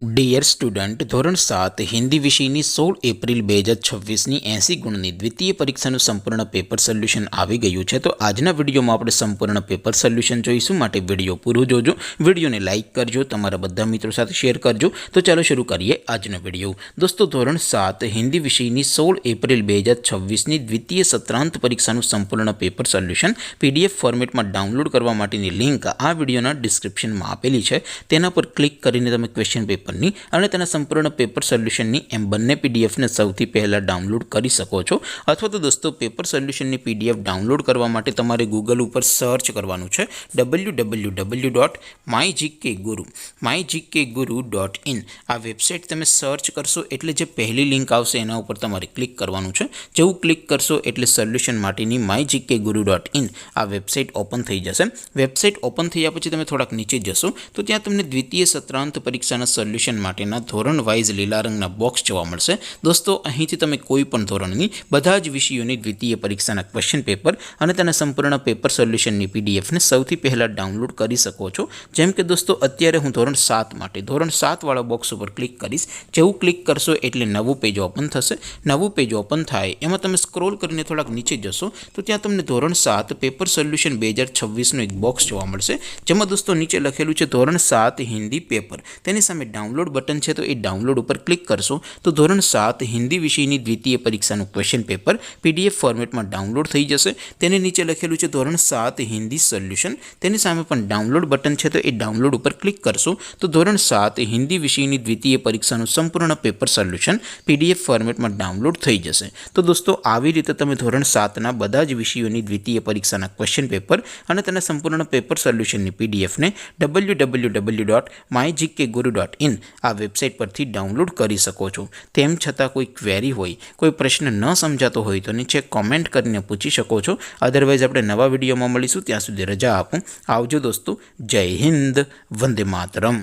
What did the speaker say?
Dear student, ધોરણ 7 હિન્દી વિષયની 16 April 2026ની 80 ગુણની દ્વિતીય પરીક્ષાનું સંપૂર્ણ પેપર સોલ્યુશન આવી ગયું છે। તો આજના વિડીયોમાં આપણે સંપૂર્ણ પેપર સોલ્યુશન જોઈશું, માટે વિડીયો પૂરો જોજો। વિડીયોને લાઇક કરજો, તમારા બધા મિત્રો સાથે શેર કરજો। તો ચાલો શરૂ કરીએ આજનો વિડીયો। દોસ્તો, ધોરણ 7 હિન્દી વિષયની 16 એપ્રિલ 2026ની દ્વિતીય સત્રાંત પરીક્ષાનું સંપૂર્ણ પેપર સોલ્યુશન PDF ફોર્મેટમાં ડાઉનલોડ કરવા માટેની લિંક આ વિડીયોના ડિસ્ક્રિપ્શનમાં આપેલી છે। તેના પર ક્લિક કરીને તમે ક્વેશ્ચન પેપર અને તેના સંપૂર્ણ પેપર સોલ્યુશનની એમ બંને પીડીએફને સૌથી પહેલાં ડાઉનલોડ કરી શકો છો। અથવા તો દોસ્તો, પેપર સોલ્યુશનની પીડીએફ ડાઉનલોડ કરવા માટે તમારે ગૂગલ ઉપર સર્ચ કરવાનું છે www.mygkguru.in। આ વેબસાઇટ તમે સર્ચ કરશો એટલે જે પહેલી લિંક આવશે એના ઉપર તમારે ક્લિક કરવાનું છે। જેવું ક્લિક કરશો એટલે સોલ્યુશન માટેની mygkguru.in આ વેબસાઇટ ઓપન થઈ જશે। વેબસાઇટ ઓપન થયા પછી તમે થોડાક નીચે જશો તો ત્યાં તમને દ્વિતીય સત્રાંત પરીક્ષાના સોલ્યુશન માટેના ધોરણ વાઇઝ લીલા રંગના બોક્સ જોવા મળશે। દોસ્તો, અહીંથી તમે કોઈ પણ ધોરણની બધા જ વિષયોની દ્વિતીય પરીક્ષાના ક્વેશ્ચન પેપર અને તેના સંપૂર્ણ પેપર સોલ્યુશનની પીડીએફને સૌથી પહેલાં ડાઉનલોડ કરી શકો છો। જેમ કે દોસ્તો, અત્યારે હું ધોરણ 7 માટે ધોરણ 7 વાળા બોક્સ ઉપર ક્લિક કરીશ। જેવું ક્લિક કરશો એટલે નવું પેજ ઓપન થશે। નવું પેજ ઓપન થાય એમાં તમે સ્ક્રોલ કરીને થોડાક નીચે જશો તો ત્યાં તમને ધોરણ 7 પેપર સોલ્યુશન 2026નું એક બોક્સ જોવા મળશે, જેમાં દોસ્તો નીચે લખેલું છે ધોરણ 7 હિન્દી પેપર। તેની સામે ડાઉનલોડ બટન છે, તો એ ડાઉનલોડ ઉપર ક્લિક કરશો તો ધોરણ 7 હિન્દી વિષયની દ્વિતીય પરીક્ષાનું ક્વેશ્ચન પેપર PDF ફોર્મેટમાં ડાઉનલોડ થઈ જશે। તેની નીચે લખેલું છે ધોરણ 7 હિન્દી સોલ્યુશન। તેની સામે પણ ડાઉનલોડ બટન છે, તો એ ડાઉનલોડ ઉપર ક્લિક કરશો તો ધોરણ 7 હિન્દી વિષયની દ્વિતીય પરીક્ષાનું સંપૂર્ણ પેપર સોલ્યુશન PDF ફોર્મેટમાં ડાઉનલોડ થઈ જશે। તો દોસ્તો, આવી રીતે તમે ધોરણ 7ના બધા જ વિષયોની દ્વિતીય પરીક્ષાના ક્વેશ્ચન પેપર અને તેના સંપૂર્ણ પેપર સોલ્યુશનની પીડીએફને www.mygkguru.in આ વેબસાઇટ પરથી ડાઉનલોડ કરી શકો છો। તેમ છતાં કોઈ ક્વેરી હોય, કોઈ પ્રશ્ન ન સમજાતો હોય તો નીચે કોમેન્ટ કરીને પૂછી શકો છો। અધરવાઇઝ આપણે નવા વિડીયોમાં મળીશું, ત્યાં સુધી રજા આપો। આવજો દોસ્તો, જય હિન્દ, વંદે માતરમ।